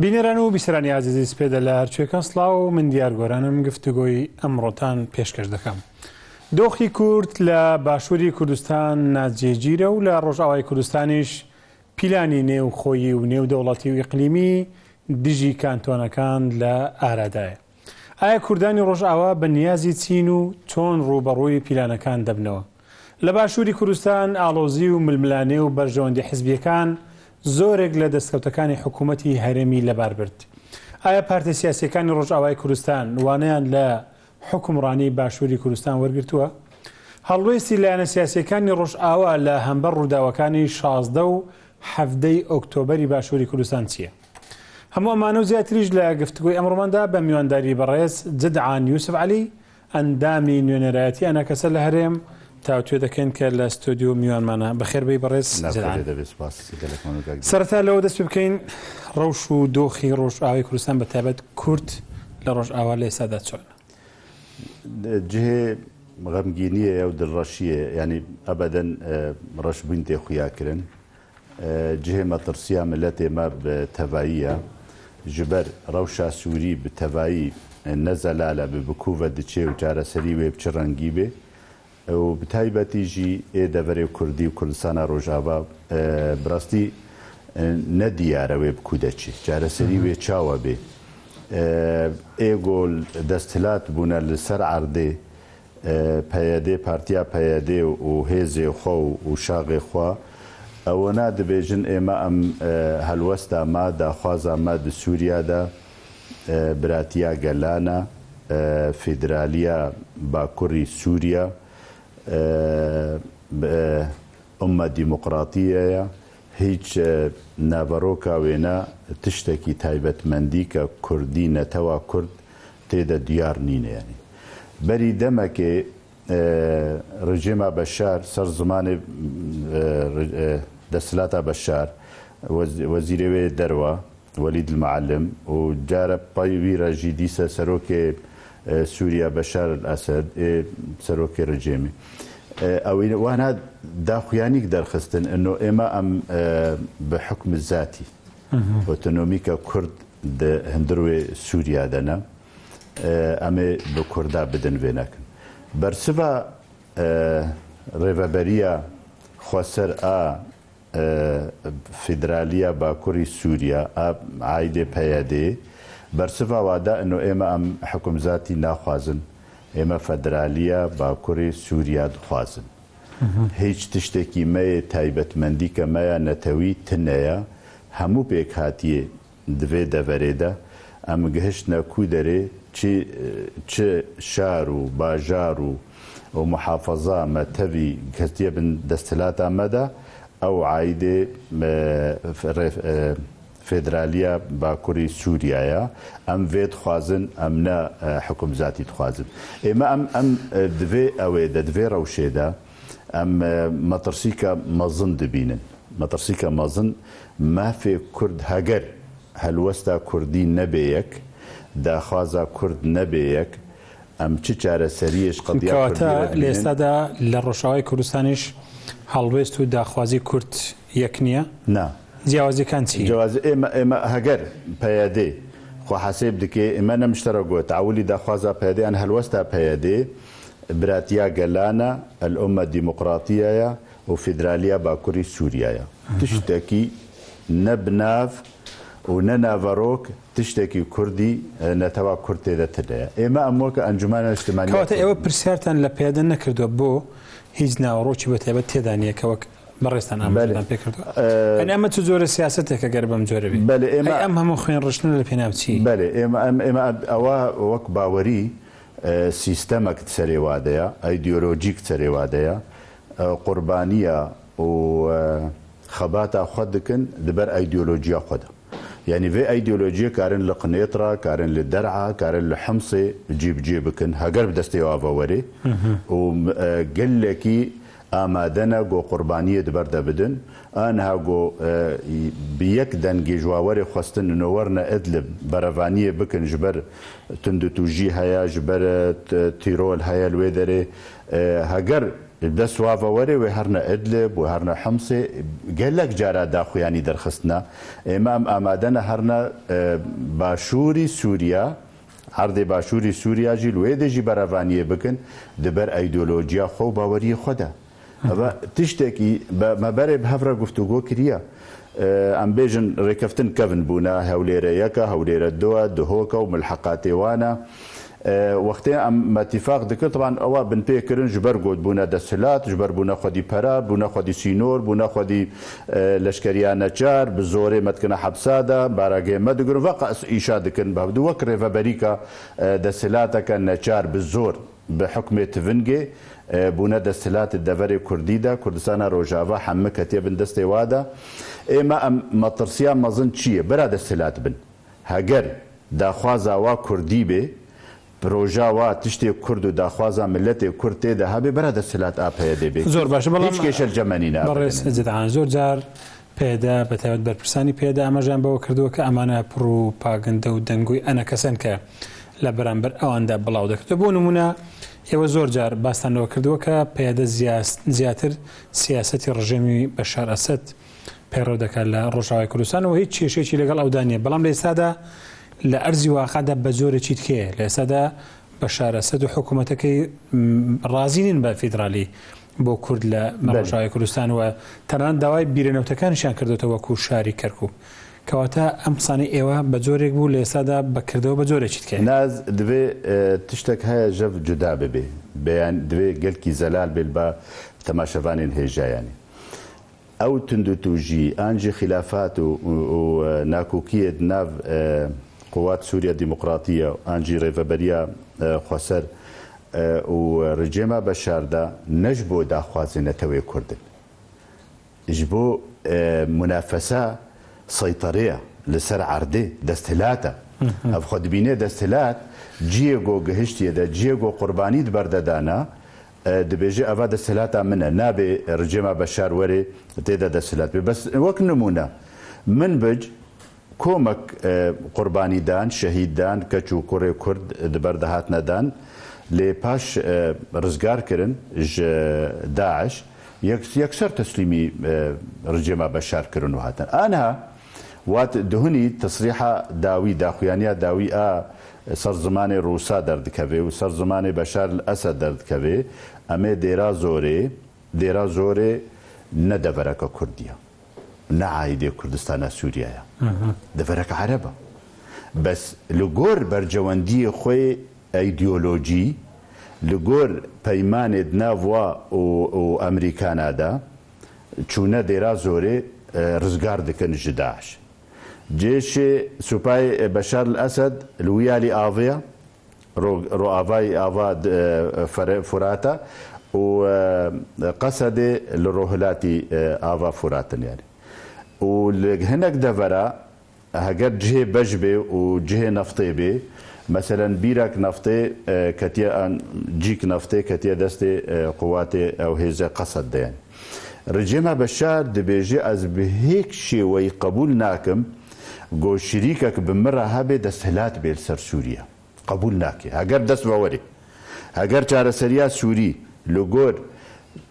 بینێران و بیسەرانی عزیزی سپێدە لە هەرچێکان سڵاو من دیارگۆرانم گفتوگۆی ئەمڕۆتان پێشکەش دەکەم. دۆخی کورد لە باشووری کوردستان ناجێگیرە و لە ڕۆژئاوای کوردستانیش پیلانی نێو خۆیی و نێو دەوڵەتی و ئیقلیمی دژی کانتۆنەکان لە ئارادایە. ئایا کوردانی ڕۆژئاوا بە نیازی چین و چۆن ڕوبەڕووی پیلانەکان دەبنەوە؟ لە باشووری کوردستان ئاڵۆزی و ململانێ و بەرژەوەندی حیزبیەکان زۆرێک لە دەستکەوتەکانی حکوومەتی هەرێمی لەبار برد. ئایا پارتە سیاسیەکانی ڕۆژئاوای کوردستان وانەیان لە حکومڕانی باشووری کوردستان وەرگرتووە؟ هەڵوێستی لایەنە سیاسیەکانی ڕۆژئاوا لە هەمبەر ڕووداوەکانی 16 و 17 ئۆکتۆبەری باشووری کوردستان چییە؟ هەموو ئەمانە و زیاتریش لە گفتگۆی ئەمڕۆماندا بە میوانداری بەڕێز جدعان یوسف عەلی ئەندامی نوێنەرایەتی ئەناکەسە لە هەرێم تاوتوێ دەکەین کە لە ستۆدیۆ میوانمانە بەخێربەی بەڕێز جدعان. سەرەتا لەوە دەست پێ بکەین ڕەوش و دۆخی ڕۆژئاوای کوردستان بەتایبەت کورد لە ڕۆژئاوا لە ئێستادا چۆنە؟ جهێ غەمگینیە و دڵڕەشیە، ینی ئەبەدەن ڕەشبووین تێخویاکردن. جهێ مەترسیا ملەت ئێمە بە تەڤاییە ji ber rewşa Sûrî bi tevayî nezelale bi bikûve diçe û çareserî wê bi çi rengî bê û bi taybetî jî ê deverê Kurdî û Kurdistana Rojava bi rastî ne diyar e wê bi kû de çi çareserî wê çawa bê ê gol desthilat bûne li ser erdê PYD Partiya PYD û hêzê xwe û şaxê xwe ئەوەنا دەبێژن ئێمە ئەم هەلوەستا ما داخوازا ما di Sûriya de biratiya gelana federaliya Bakurî Sûriya umma demokratiyeye hiç naveroka wêne tiştekî taybetmendîka Kurdî netewa Kurd têde diyar nîne yani. Berî demekê rejima Beşar ser zimanê دەسەلاتا بەشار وەزیرێ وێ دەرەوە وەلید المعلم و جارە پایویرە ژی دیسە سەرۆکێ سووریا بەشار ئەسەد سەرۆکێ ڕژێمی ئەوەی وانە داخویانیک دەرخستن ئەنۆ ئێمە ئەم بە حکم زاتی ئۆتۆنۆمیکە کورد هەندروێ سووریا دەنە ئەمێ بە کوردا بدن وێ نەکەن بەرسڤە ڕێڤەبەریە خۆسەر ئا فدرالیە باکووری سووریا عایدێ پەیەدێ بەرسڤە وادا ئەنۆ ئێمە ئەم حکومزاتی ناخوازن ئێمە فەدرالیە باکووری سووریا دخوازن هیچ تشتێکی مەیە تایبەتمەندی کە مەیە نەتەوی تنەیە هەموو پێک هاتیە دوێ دەڤەرێدە ئەم گەهشتنە کو دەرێ چ شار و باژار و محافظە مەتەوی کەستیە بن دەستهلاتا مەدا ئەو عایدێ فێدرالیە باکووری سووریایە ئەم vê dixwazin ئەم ne حکومزاتی dixwazin ئێمە ئەم divê ew ê de divê rewşê de em metirsîka mezin dibînin metirsîka mezin mafê Kurd heger helwesta Kurdî nebe yek daxwaza Kurd nebe yek ئەم چ چارەسەریش قەتە لە ئێستادا لە ڕۆژئاوای کوردستانیش هەڵوێست و داخوازی کورد یەک نییە؟ نا جیاوازیەکان چی؟ ئێمە هەگەر پەیەدێ خۆ حەسێب دکێ ئێمە نەمشتەرە گوت تعولی داخوازا پەیەدێ ئەن هەلوەستا پەیەدێ براتیا گەلانە الئومە دیموقراتیایە و فیدرالیە باکووری سووریایە تشتێکی نەبناو و نەناڤەرۆک تشتێکی کوردی نەتەوا کورد تێدە تدەیە ئێمە ئەمۆکە ئەنجومانە نیشتیمانی کەواتە ئێوە پرسیارتان لە پێدە نەکردووە بۆ هیچ ناوەڕۆکی بەتایبەت تێدا نییە کەوەک بەڕێستان ئامادەتان پێکردووە ئەمە چ جۆرە سیاسەتێکە گەر بەم جۆرە بێت ئەم هەموو خوێن ڕشتن لە پێناوچی بەێ ئێمە ئەوە وەک باوەری سیستەمەک سەرێوادەیە ئایدیۆلۆجیک سەرێوادەیە قوربانیە و خەباتە خۆ دکن دەبەر ئایدیۆلۆجیا خۆدا يعني في ايديولوجيا كارن لقنيطرا كارن للدرعه كارن لحمصي جيب جيبكن هاجر بدستي وافوري وقال لك امادنا جو قربانيه دبر دبدن انا جو بيك دنجي جواوري خواستن نورنا ادلب برافانيه بكن جبر تندتوجي هيا جبر تيرول هيا الويدري هاجر دەست سواڤەوەرێ وێ هەرنە ئەدلب و هەرنە حەمسێ گەلک جارە داخویانی دەرخستنە ئێمە ئەم ئامادەنە هەرنە باشووری سووریا هەردێ باشووری سووریاژی لێ دەژی بەرەڤانیە بکەن دەبەر ئەیدۆلۆجیا خۆ و باوەریە خۆدا ئەوە تشتێکی مەبەرێ هەفرە گفتوگۆ کریە ئەم بێژن ڕێکەفتن کەڤن بوونە هەولێرە یەکە هەولێرە دووە دهۆکە و ملحەقاتێوانە وەختێ ئەم مەتیفاق دەکرد طبعاً ئەوە بنپێکردن ji ber گوتبوونە دەسەلات ji ber بوونە خودی پەرا بوونە خودی سینۆر بوونە خودی لەشکریان نەچار bi zorê مەتکنە حەبسادا باراگێ مەدەگرن vەق ئیشا دکن بەبدو وەک ڕێڤەبەریکە دەسەلاتەکە نەچار bi zor bi حکمێ تڤنگێ بوونە دەسەلاتت دەڤەرێ کوردیدا کوردستانە ڕۆژاوا هەمە کە تێبن دەستێ وادا ئێمە ئەم مەترسیان مەزن چییە برا دەسەلات بن هەگەر داخوازاوا کوردی بێ پرۆژاوا تشتێک کورد و داخوازا ملەتێک کورد تێدا هەبێ برا دەسەلات ئاپەیە دەبێت زۆر باشە بەڵام هیچ کێشە جەمەنینە بەڕێزان زۆر جار پێدا بەتایبەت بەرپرسانی پێدا ئەمەژیان بەوە کردووە کە ئەمانە پڕ و پاگەندە و دەنگوی ئەنە کەسن کە لە بەرامبەر ئەواندا بڵاو دەکرێت بۆ نمونە ئێوە زۆر جار باستانەوە کردووە کە پێدە زیاتر سیاسەتی ڕژێمی بەشار ئەسەد پەیڕەو دەکات لە ڕۆژاوای کوردستان و هیچ کێشێکی لەگەڵ ئەودا نیە بەڵام لە ئێستادا لە ئەرزی واقعدا بە زۆرێکی تکەیە لە ئێستادا بەشار ئەسەد و حکوومەتەکەی ڕازینین بە فیدرالی بۆ کورد لە ڕۆژاوای کوردستان و تەنان داوای بیرەنەوتەکانیشان کردوتە وەکو شاری کەرکووک کەواتە ئەم قسانەی ئێوە بە جۆرێک بوو لە ئێستادا بەکردەوە بە جۆرێکی تکەیە ناز دەبێ تشتێک هەیە ژەف جودا ببێ بەیان دەوێ گەلکی زەلال بێت بە تەماشەوانین هێژایانی ئەو تند و توژی ئانجی خلافات و ناکۆکیت ناو قوات سووریا دیموقراتیە ئانجی ڕێڤەبەریە خۆسەر و ڕژێما بەشاردا نەش بۆ داخوازێنەتەوەی کوردن ji بۆ منافەسە سەیطەرەیە لەسەر عەردێ دەستهلاتە ئەو خۆ دبینێ دەستهلات جیێگۆ گەهشتیەدا جیێگۆ قوربانیت بەردەدانە دەبێژێ ئەڤا دەستهلاتە منە نابێ ڕژێما بەشار وەرێ تێدا دەستهلات بێ بەس وەک نمونە من بج کۆمەک قوربانیدان شەهیددان کەچ و کوڕێ کورد دبەردەهات نەدان لێ پاش ڕزگارکردن داعش یەکسەر تەسلیمی ڕژێما بەشارکردن و هاتن ئانها وات دهنی تەسریحە داوی داخویانیا داوی سەر زمانی ڕووسا دەردکەوێ و سەر زمانی بەشار ئەسەد دەردکەوێ ئەمێ دێرا زۆرێ نەدەڤەرەکە کوردیە نەعایدێ کوردستانە سووریایە دەڤەرەکە عەرەبە بەس لە گۆر بەرجەوەندیە خۆی ئەیدیۆلۆجی لە گۆر پەیمانێت ناوە و ئەمریکانادا چوونە دێرا زۆرێ ڕزگار دەکەن ji داعش جێشێ سوپای بەشار ئەسەد لویالی ئاڤەیە ڕۆئاڤای ئاوا فوراتە و قەسەدێ لە ڕۆهلاتی ئاوا فوراتن یاری و هەنێک دەڤەرە هەگەر جهێ بەش بێ و جهێ نەفتێ بێ مثلا بیرک نفته کتیه جیک نفته کتیه دست قوات او هیزه قصد دین رژیم بشار دبیجی از به هیچ شیوی قبول ناکم گو شریکک بمره هبه دستهلات بیل سر سوریه قبول ناکه اگر دست باوری اگر چاره سریا سوری لگور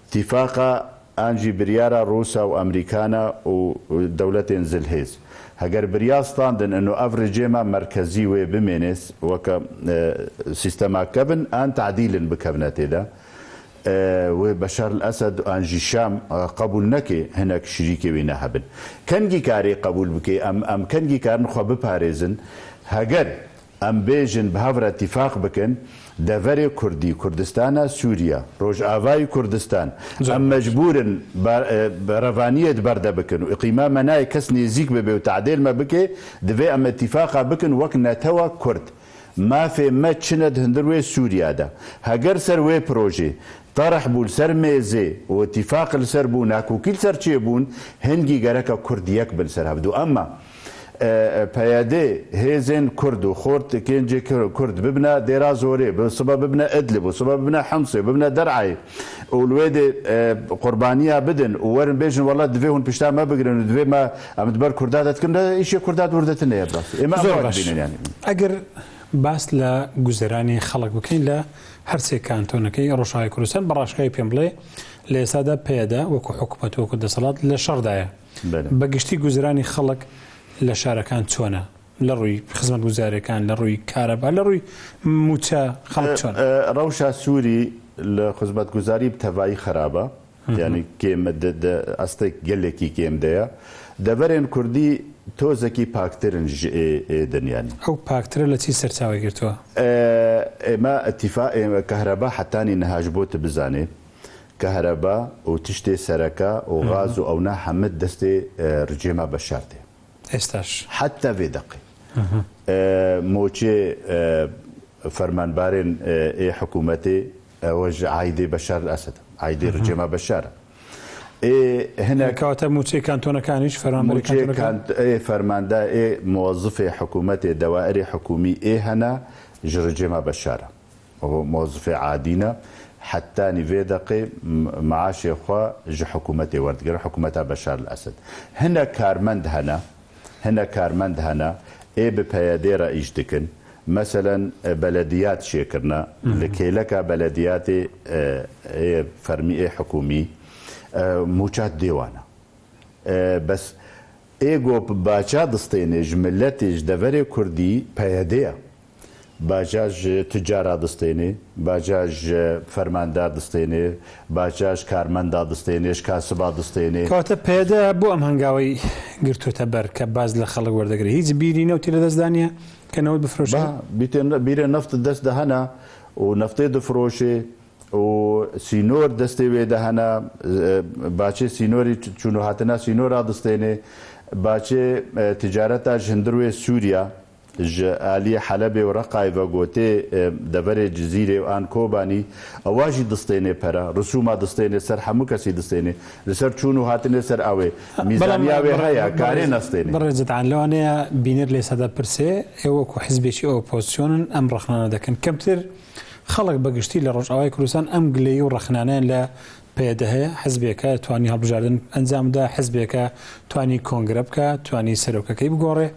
اتفاقا انجی بریارا روسا و امریکانا و دولت انزلهیز هەگەر بریاستاندن ئەنو ئەڤ ڕێجێمە مەرکەزی وێ بمێنێت وەکە سیستەماکە بن ئان تعدیلن بکەونە تێدا وێ بەشار ئەسەد ئانژی شام قبول نەکێ هەنێک شریکێ وێ نەهەبن کەنگی کارێ قبول بکێ ئەم کەنگی کارن خۆ بپارێزن هەگەر ئەم بێژن بەهاورە اتفاق بکەن دەڤەرێ کوردی کوردستانە سووریا ڕۆژئاوای کوردستان ئەم مەجبورن بەڕەڤانیەت بەردە بکەن و ئیقیما مەنای کەس نێزیک ببێ و تعدیلمە بکێ دەبێ ئەمە اتفاقا بکەن وەک نەتەوە کورد مافێ مە چنە هەندر وێ سووریادا هەگەر سەر وێ پرۆژێ طرح بوون سەر مێزێ و اتفاق لەسەر بوون ناکوکیل سەر چێ بوون هەنگی گەرەکە کوردیەک بن سەر هەبدو ئەمما پەیادێ هێزێن کورد و خۆرد کێنجێ کورد ببنە دێرا زۆرێ سبە ببنە ئەدلب و سبە ببنە حەمسێ ببنە دەرعای و لێ دێ قوربانیە بدن و وەرن بێژن وەڵا دوێ هون پشتا مە بگرن و دوێ مە ئەمدبەر کوردات دەکەن ئیشی کوردات وردەتن هەیە باس ئێمە ئەگەر باس لە گوزەرانی خەڵک بکەین لە هەرسێ کانتۆنەکەی ڕۆژاوای کوردستان بەڕاشکایی پێم بڵێ لە ئێستادا پێدا وەکو حکوومەت وەکو دەسەڵات لە شەڕدایە بەگشتی گوزرانی خەڵک لە شارەکان چۆنە لە ڕووی خزمەت گوزارەکان لە ڕووی کارەبا لە ڕووی موچە خەڵک چۆن ڕەوشە سووری لە خزمەت گوزاری تەڤایی خراپە یعنی کێمە ئەستێک گەلێکی کێمدەیە دەبەرێن کوردی تۆزێکی پاکترن دنیانی ئەو پاکترە لە چی سەرچاوی گرتووە ئێمە ئەتیفا ئێمە کەهرەبا حتانی نەهاژ بۆتە بزانێ کەهرەبا و تشتێ سەرەکە و غاز و ئەونا هەمت دەستێ ڕجێما بەشاردێ ئێستاش حتى في دقي موچي فرمانبارين اي حكومتي وج عايدي بشار الاسد عايدي رجيمه بشار اي هنا كاتب موچي كانتونا كانش فرمانباري كان اي فرماندا اي موظفي حكومتي دوائري حكومي اي هنا رجيمه بشار هو موظفي عادينا حتى نيفي دقي معاش اخوا ج حكومتي وردقر حكومتها بشار الاسد هنا كارمند هنا كارمند هنا اي ببياديرا ايش دكن مثلا بلديات شيكرنا لكيلك بلديات اي فرمي اي حكومي موچات ديوانا بس ايغو باچا دستينه جملتي دفري كردي بياديه باجاج تجارة دستيني باجاج فرماندار دستيني باجاج كارمندا دستيني كاسبا دستيني كاتب بيدا بو ام هنگاوي گرتو تبر كباز لخلق وردگري هيز بيري نوتي لدزدانيا كنود بفروشي بيري نفط دست دهنا ونفطي دفروشي وسينور دستي ويدهنا باچه سينوري چونو هاتنا سينورا دستيني باچه تجارتا جندروي سوريا آلية حلبة ورقايفة قوتي دبر جزيرة وآن كوباني أواجي دستيني برا رسومة دستيني سر حموكسي دستيني لسر چونو هاتني سر أوي ميزانياوي هيا كارين دستيني برزت عن لوانيا بينير ليس هذا برسي اوكو حزبي شي اوبوزيشن ام رخنانا دكن كمتر خلق بقشتي لرجعواي كروسان ام قلي ورخنانين لا بيدها حزبك تواني هبجاردن انزام دا حزبك تواني كونغربك تواني سروكا كي بقوري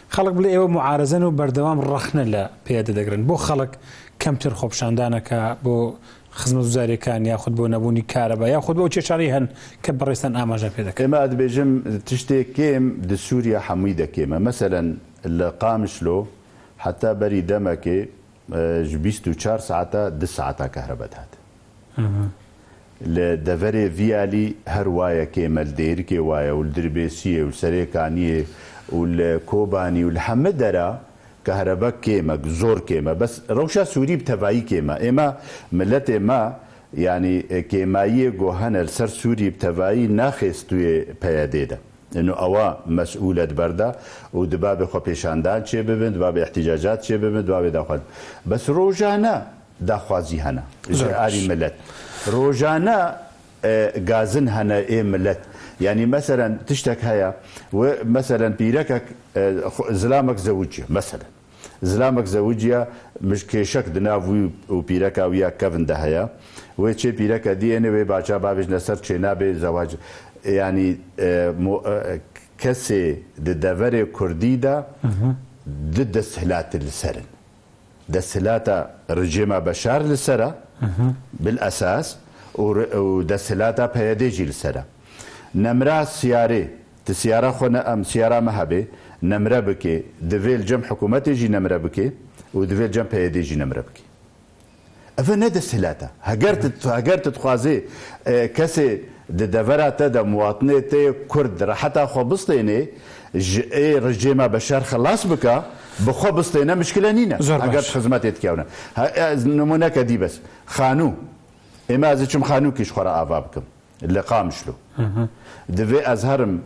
خلق بلي ايوه معارزن وبردوام رخنا لا بياده دقرن بو خلق كمتر خوبشاندانك بو خزمة وزاري كان ياخذ بو نبوني كهرباء ياخذ بو تشاريهن كبرستان اماجا بيدك اما ادبيجم تشتي كيم د سوريا حميده كيما مثلا اللي قامشلو حتى بري دمك جبيستو 4 ساعات 10 ساعات كهرباء هات لدفري فيالي هروايه كيما الدير كي وايا والدربيسيه والسريكانيه والكوباني والحمدرة كهرباء كيما زور كيما بس روشا سوري بتبعي كيما اما ملت ما يعني كيماية جوهنا السر سوري بتبعي ناخستوي بياديدا انه اوا مسؤولة بردا ودباب خو بيشاندان شي ببن دباب احتجاجات شي ببن دباب داخل بس روجانا داخوازي هنا جاري ملت روجانا غازن هنا اي ملت يعني مثلا تشتك هيا ومثلا بيركك زلامك زوجيا مثلا زلامك زوجيا مش كيشك دنافوي وبيركا ويا كفن ده هيا وشي بيركا دي اني باچا بابج نصر چنابه زواج يعني كسي ددفري كرديدا ضد السهلات السرن دسهلاتا رجيما بشار للسرا بالاساس ودسهلاتا بيديجي للسرا نمرة سيارة تسيارة خنا أم سيارة مهبة نمرة بكي دفيل جم حكومتي جي نمرة بكي ودفيل جم بيدي جي نمرة بكي أفناد السلاتة هجرت تخازي كسي دفرة تدا مواطنة كرد راحتها خبصتيني رجيمة بشار خلاص بكا بخبصتينا مشكلة نينا هجرت خدماتي تكاونا نمونا كدي بس خانو إما إذا شم خانو كيش خرا أبابكم اللي قامشلو دفي أزهرم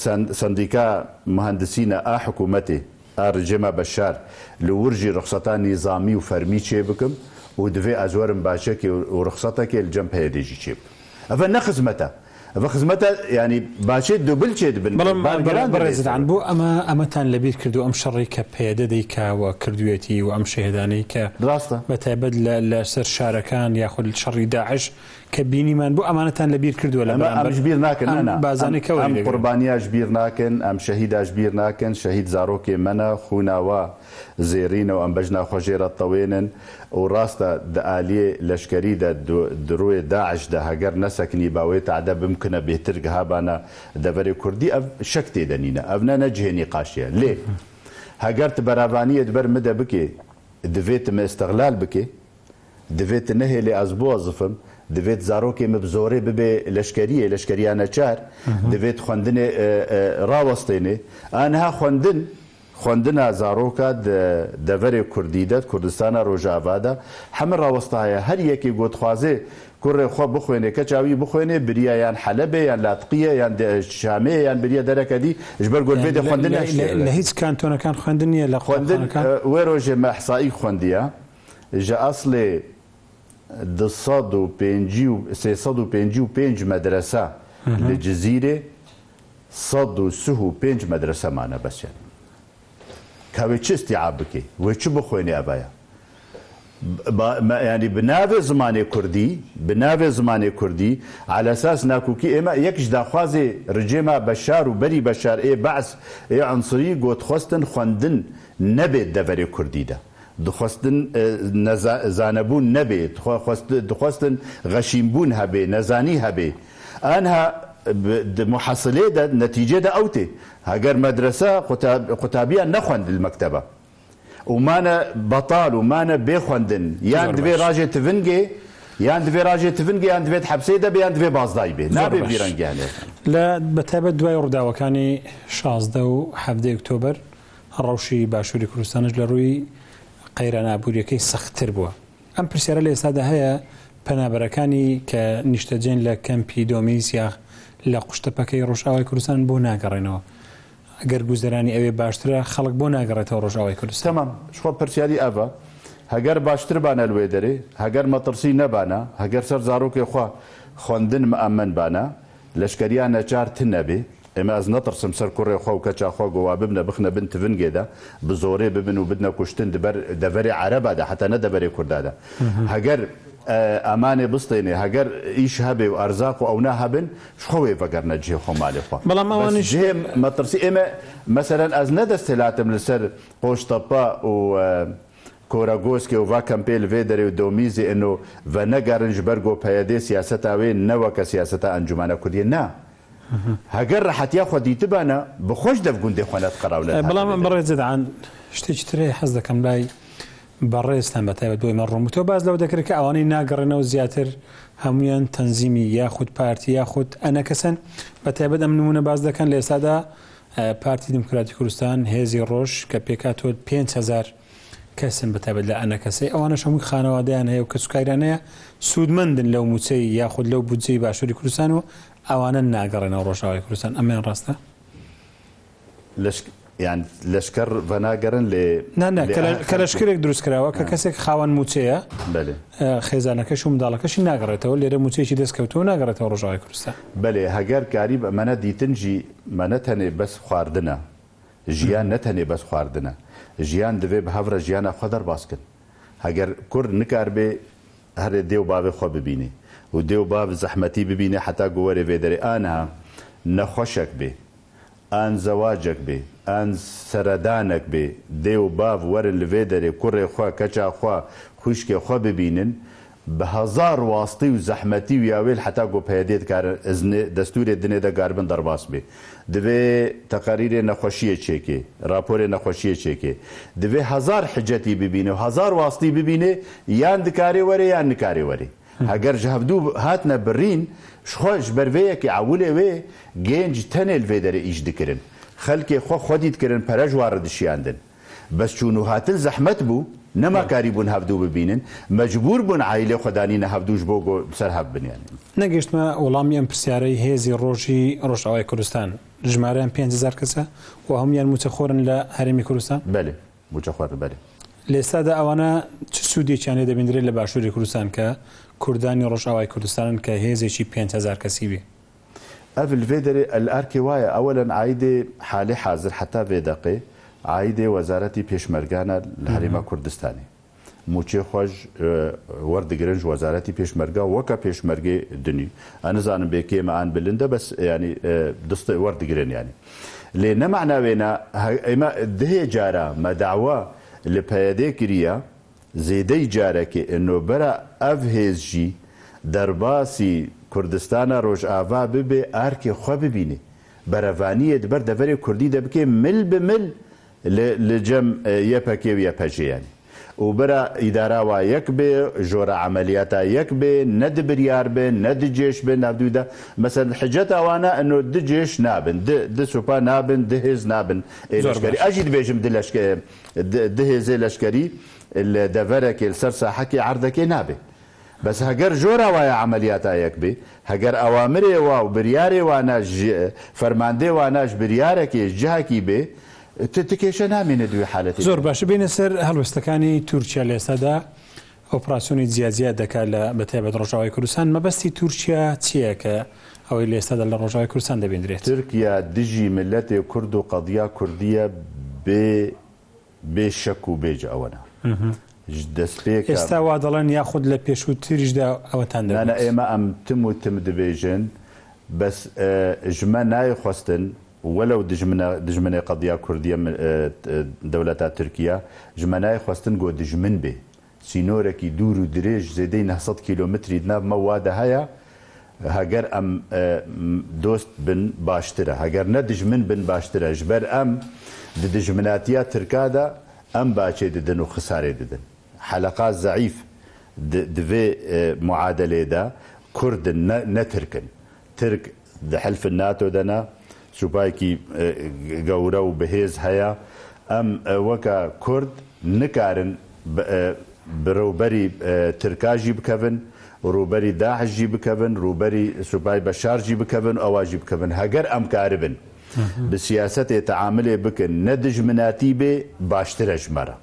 السنديكا مهندسين حكومتي رجيمة بشار لورجي رخصتان نظامي وفرمي بكم ودفي أزورم باشكي ورخصتك الجنب هيديجي شيب أفن خدمته فخدمته يعني باشيت دوبل شيت برزت عن بو اما تان لبيت كردو ام شريكه بياده ديكا وكردويتي وام شهداني ك راسته بتابد لسر شاركان ياخذ شر داعش کە بینیمان بۆ ئەمانەتان لەبیر کردووە لە ئەمش بیر ناکەن بازانێکەوە ئەم قوربانیاش بیر ناکەن ئەم شەهیداش بیر ناکەن شەهید زارۆکێ منە خووناوە زێرینەوە ئەم بەژنا خۆژێرە تەوێنن و ڕاستە دەعالیێ لەشکەریدا درۆێ داعشدا هەگەر نەسەکنی باوێت عادە بمکنە بێتر گەهابانە دەڤەرێ کوردی ئەv شەک تێدەنینە ئەv نە نەجهێنی قاشیە لێ هەگەر بەرابانیت بەر مدە بکێ دەوێتمە ئێستەغلال بکێ دەوێت نەهێلێ ئەس بۆ ئەزفم دەوێت زارۆکێ بزۆرێ ببێ لەشکریە لەشکریانە چار دەوێت خوێندنێ ڕاوەستێنێ ئەنها خوێندنە زارۆکە دەڤەرێ کوردیدەت کوردستانە ڕۆژاوادا هەمە ڕاوەستایە هەر یەکی گۆتخوازێ کوڕێ خۆ بخوێنێ کە چاوی بخوێنێ بریە یان حەلەبێ یان لاتقیە یان شامێ یان بریە دەرەکەدی ژبەر گۆلبێ خوێندن لە هیچ کانتۆنەکان خوێندنیە لە خوێندن وێ ڕۆژێ مەحسایی خوێندیە ژە ئەسڵێ 355 مەدرسە لە جزیرێ 135 مەدرسەمانە بەسیان کاوێ چ استیعاب بکەی وێ چ بخوێنێ ئەبایە ینی بناوێ زمانێ کوردی على ئەساس ناکوکی ئێمە یەکش داخوازێ ڕجێمە بەشار و بەری بەشار ئێ بەعس ئێ عنسری گۆتخواستن خوێندن نەبێت دەڤەرێ کوردیدا دخواستن زانەبوون نەبێت دخواستن غەشیمبوون هەبێ نەزانی هەبێ ئەنها محەسلێدا نەتیجێدا ئەوتێ هەگەر مەدرسە قوتابیان نەخوێند المەکتەبە ومانە بەتاڵ ومانە بێخوێندن یان دەبێ ڕاژێ تڤنگێ یان دەبێ ڕاژێ تڤنگێ یان دەبێت حەبسەی دەبێ یان دەبێ بازدای بێ نابێ بیرەنگیانێ لە بەتایبەت دوای ڕووداوەکانی 16 و 7 ئۆکتۆبەر ڕەوشی باشووری کوردستانش لە ڕووی قەیرانابووریەکەی سەختتر بووە ئەم پرسیارە لە ئێستادا هەیە پەنابەرەکانی کە نیشتەجێن لە کەمپی دۆمیس یا لە قوشتەپەکەی ڕۆژئاوای کوردستان بۆ ناگەڕێنەوە ئەگەر گوزەرانی ئەوێ باشترە خەڵک بۆ ناگەڕێتەوە ڕۆژئاوای کوردستان تەمام شخۆ پرسیاری ئەڤە هەگەر باشتر بانە لێ دەرێ هەگەر مەترسی نەبانە هەگەر سەر زارۆکێ خوا خوێندن مەئەمن بانە لەشکریان نەجار تن نەبێ ئێمە ئەز نەترسم سەر کوڕێ خوا و کەچاخوا گۆوا ببنە بخنە بن تڤنگێدا بزۆرێ ببن و بدنە کوشتن دەڤەرێ عەرەبادا حتا نەدەڤەرێ کوردادا هەگەر ئەمانێ بستێنێ هەگەر ئیش هەبێ و ئەرزاق و ئەو ناهەبن شخۆوێ ڤەگەر نەجێ خۆمالێ خوا بەڵام ئەوانش مەترسی ئێمە مەسەرەن ئەز نەدەستێلاتم لەسەر قۆشتەپە و کۆرەگۆسکێ و وا کەمپێ لێ دەرێ و دۆمیزی ئەنۆ ڤە نەگەڕن ji ber گۆپەیەدێ سیاسەتاوێ نەوەکە سیاسەتە ئەنجومانە کوردیە نا هەگەر ڕەحەتیا خۆ دیتبانە بخۆش دەفگوندێ خوێنەت قەراولە بەڵام بەڕێزدان شتێکی ترێ حەز دەکەم لای بەڕێستان بەتایبەت بۆی مەڕۆمتەوە باز لەو دەکرێت کە ئەوانەی ناگەڕێنەوە زیاتر هەمویان تەنزیمی یاخود پارتی یاخود ئەنەکەسن بەتایبەت ئەم نمونە باز دەکەن لە ئێستادا پارتی دموکراتی کوردستان هێزی ڕۆژ کە پێکاتۆ 5,000 کەسن بەتایبەت لە ئەنەکەسەی ئەوانەش هەمووی خانەوادەیان هەیە و کەسوکاریانەیە سوودمەندن لەو موچەی یاخود لەو بودجەی باشووری کوردستان و ئەوانە ناگەڕێنەوە ڕۆژئاوای کوردستان ئەمەیان ڕاستە یان لەشکەر ڤەناگەرن لێ کە لەشکرێک دروست کراوە کە کەسێک خاوەن موچەیە خێزانەکەش و منداڵەکەشی ناگەڕێتەوە لێرە موچەیەکی دەستکەوتەوە ناگەڕێتەوە ڕۆژئاوای کوردستان بەێ هەگەر کاری ئەمەنە دیتنجی مەنەتەنێ بەس خواردنە ژیان نەتەنێ بەس خواردنە ژیان دەبێ بە هەورە ژیانە خۆ دەرباسکن هەگەر کورد نکار بێ هەرێ دێ و باوێ خۆ ببینێ و دێ و باو زەحمەتی ببینێ حتا گوەرێ بێ دەرێ ئانها نەخۆشێک بێ ئان زەواجێک بێ ئەن سەردانێک بێ دێ و باو وەرن لەوێ دەرێ کوڕێ خوا کەچاخوا خوشکێ خۆ ببینن بە هەزار واستی و زەحمەتی و یاوێل حتا گۆپەیەدێت دەستورێ دنێدا گاربن دەرباس بێ دەوێ تەقاریرێ نەخۆشیە چێکێ راپۆرێ نەخۆشیە چێکێ دەوێ هەزار حجەتی ببینێ و هەزار واستی ببینێ یان دکارێ وەرێ یان نکارێ وەرێ هەگەر هەفتوو هاتنە بڕین خۆش بەرڤەیەکی عولێ وێ گەنج تەنێ لێ دەرێ ئیش دکردن خەلکێ خۆ خۆدیتکردن پەرەژ وارە دشیاندن بەس چوون و هاتل زەحمەت بوو نەماکاری بوون هەفتوو ببینن مەجبور بوون عایلێ خۆدانینە هەفتووش بۆ سەر هەف بنیان نەگەشتمە وەڵامی ئەم پرسیارەی هێزی ڕۆژی ڕۆژئاوای کوردستان ژمارەیان 5,000 کەسە و هەمویان موچەخۆرن لە هەرێمی کوردستان بەێ موچەخۆر بەێ لێستادا ئەوانە چ سوودێکیان لێ دەبێنرێت لە باشووری کوردستان کە کوردانی ڕۆژئاوای کوردستانن کە هێزێکی 5,000 کەسی بێ ئەڤ لێ دەرێ ئەرکی وایە ئەوەلەن عایدێ حالێ حازر حتا بێدەقێ عایدێ وەزارەتی پێشمەرگانە لە هەرێمە کوردستانی موچێ خۆش وەردەگرن وەزارەتی پێشمەرگە وەکە پێشمەرگەی دنی ئەنزانم بێکێمە ئان بلندە بەس ینی دەستی وەردەگرن ینی لێ نەمعناوێنە ئێمە دهێ جارە مەداوە لە پەیەدێ کریە زێدەی جارەکێ ئەنۆبەرە ئەڤ هێزژی دەرباسی کوردستانە ڕۆژئاوا ببێ ئارکێ خۆ ببینێ بەرەڤانیە دبەر دەڤەرێ کوردی دەبکێ مل بمل لە جەم یەپەکێ و یەپەژەیانی و بەرە ئیداراوا یەک بێ ژۆرە عملیاتە یەک بێ نەد بریار بێ نەد جێش بێ ناودوودا مەسەن حجەت ئەوانە ئەنۆ د جێش نابن د سوپا نابن د هێز نابن لەشکەری ئەژی دبێژم دهێزێ لەشکەری لە دەڤەرەکێ سەر ساحەکی عەردەکێ نابێ بەس هەگەر ژۆرە وایە عملیاتە یەک بێ هەگەر ئەوامرێ وا و بریارێ واناش فەرماندەی واناش بریارێکێش جاکی بێ تکێشە نامێنێ دوێ حالەتی زۆر باشە بینە سەر هەڵوێستەکانی تورکیا لە ئێستادا ئۆپراسیۆنی جیاجیا دەکات لە بەتایبەت ڕۆژاوای کوردستان مەبەستی تورکیا چییە کە ئەوەی لە ئێستادا لە ڕۆژاوای کوردستان دەبێنرێت تورکیا دژی ملەتێ کورد و قەدیا کوردیە بێ شەک و بێج ئەوەنە ئێستا وا دەڵێن یاخود لە پێشووتریشدا ئەوەتان دەنا ئێمە ئەم تم و تم دەبێژن بەس ژمە نایخواستن وەلو دژمنە قەدیا کوردیە دەوڵەتە تورکیا ژمە نایخواستن گۆ دژمن بێ سینۆرەکی دوور و درێژ زێدەی 900 کیلۆمتری ناومە وادە هەیە هەگەر ئەم دۆست بن باشترە هەگەر نە دژمن بن باشترە ژبەر ئەم دژمناتیە ترکادا ئەم باچێ ددن و خسارێ ددن حەلەقات زەعیف divê muadelêda Kurdin netirkin. Tirk di helfin NATO de ne supayekî gewre û bihêz heye em weka Kurd nikarin bi rûberî Tirka jî bikevin rûberî Daeş jî bikevin rûberî supayê Beşar jî bikevin ewa jî bikevin heger em karibin bi siyasetê teamilê bikin ne dijminatî bê baştir e ji me re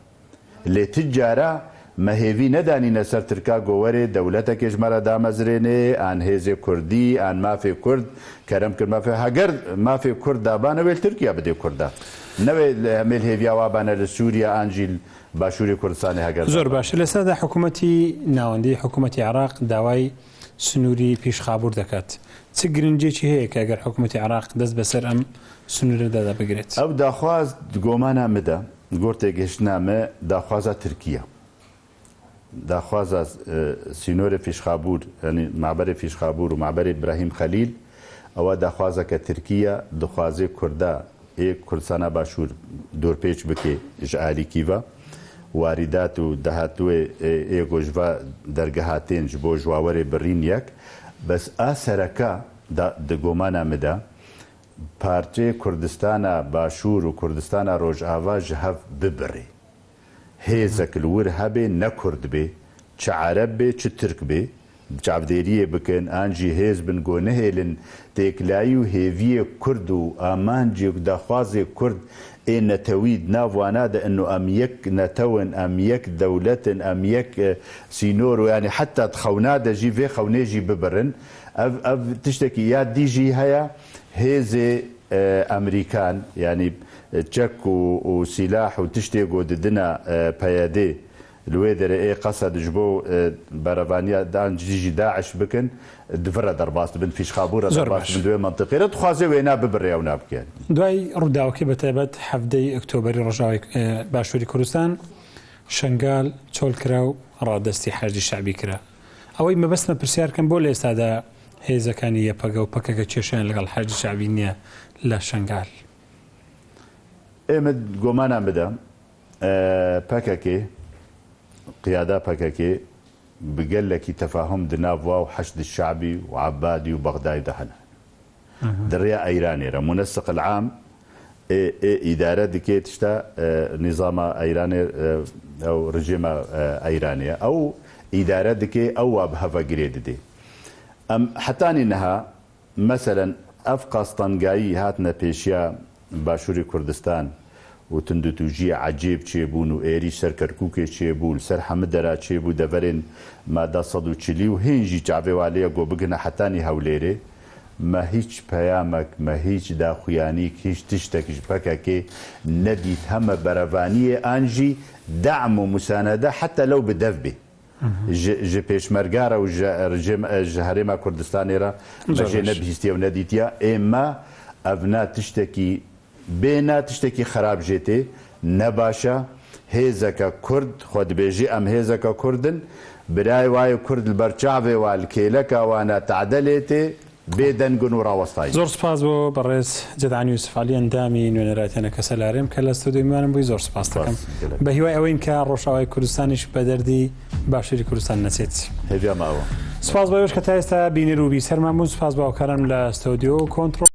lê ti cara me hêvî nedanîne ser Tirka gowerê dewletekê ji me re damezrênê an hêzê Kurdî an mafê Kurd kerem kir mafê heger mafê Kurd dabane wê Tirkiya bidê Kurda nevê hemêl hêviya wa bane li Sûriya an jî başûrê Kurdistanê heger زۆر باش لەسەر دا حکوومەتی ناوەندی حکوومەتی عراق داوای سنووری پیشخابور دەکات چ گرنگێکی هەیە کە ئەگەر حکوومەتی عراق دەست بەسەر ئەم سنوورەدا بگرێت ئەو داخواز گۆمانە مدە گۆرتێک گەشتنامە داخوازە ترکیە داخوازە سینۆرە پیشخابور ینی معبەرێ پیشخابور و معبەرێ براهیم خەلیل ئەوە داخوازەکە ترکیە دخوازێ کووردا کوردستانە باشوور دۆرپێچ بکێ ji alîkîva واریدات و دەهاتوێ ئێگۆژڤ دەرگەهاتێن ji بۆ ژواوەرێ birîn yek bes a sereka di gomana me de parçeyê Kurdistana Başûr û Kurdistana Rojava ji hev bibirê hêzek li wir hebe ne Kurd bê çi Ereb bê çi Tirk bê çavdêriyê bikin an jî hêz bin got nehêlin têkiliyî û hêviyê Kurd û amancê daxwazê Kurd ê netewî navwana de enu em yek netewin em yek dewletin em yek sînor û yanî heta xewna de jî vê xewnê jî bibirin ev tiştekî ya dî jî heye hêzê Emerîkan yanî çek û sîlah û tiştê got didina peyedê li wê derê ê qesed ji bo berevaniya dan jî Daeş bikin divire derbas dibin pêşxabûra derbas dibin divê mentiqê re dixwaze wêna bibire ew nabike دوای ڕووداوەکەی بەتایبەت هەفتەی ئۆکتۆبەری ڕۆژاوای باشووری کوردستان شنگال چۆل کرا و ڕادستی حەجی شعبی کرا ئەوەی مەبەستمە پرسیارکەم بۆ لە ئێستادا هێزەکانی یەپەگە و پەکەکە کێشیان لەگەڵ حەجی شعبی نییە لە شنگال ئێمە گۆمانان بدەم پەکەکێ قیادا پەکەکێ بگەلێکی تەفاهم دناووا و حەشد شعبی و عەبادی و بەغدای دەهەنە دڕیا ئەیرانێرە منسق العام ئیدارە دکێ تشتا نظامە ئەیرانێ ئەو ڕژێمە ئەیرانەیە ئەو ئیدارە دکێ ئەو وا بهەڤەگرێ ددێ ئەم حتانی نەها مەسەرەن ئەف قەستەنگایی هاتنە پێشیا باشووری کوردستان و تندوتوژی عجیب چێبوون و ئێری سەر کەرکووکێ چێبوو سەر هەمە دەرا چێبوو دەڤەرێن مادە 140 و هێنجی چاوێوالەیە گۆ بگنە حەتانی هەولێرێ مە هیچ پەیامێک مە هیچ داخویانی هیچ تشتێکیش بکەکێ نەدیت هەمە بەرەڤانیە ئانژی دعم و مسانەدە حتى لەو بدەف بێ ji pêşmergara û ji herêma Kurdistanê re jê nebihîstiye û nedîtiye ême ev ne tiştekî bêne tiştekî xerab jê tê ne baş e hêzeka Kurd xwe dibêjî em hêzeka Kurdin birayê wayê Kurd li ber çavê wa li kêleka wan tedelê tê بێدەنگن و ڕاوەستایی زۆر سپاس بۆ بەڕێز جەدانی یوسفعالی ئەندامی نوێنەراتیانەکە سەلارێم کە لە ستودیۆی میوانم بووی زۆر سپاس دەکەم بە هیوای ئەوەین کە ڕۆژاوای کوردستانیش بە دەردی باشووری کوردستان نەچێت هێویا ماوە سپاس بەوەش کە تا ئێستا بینیر و بیسەرمان بوون سپاس باوکارم لە ستودیۆ کۆنتڕۆل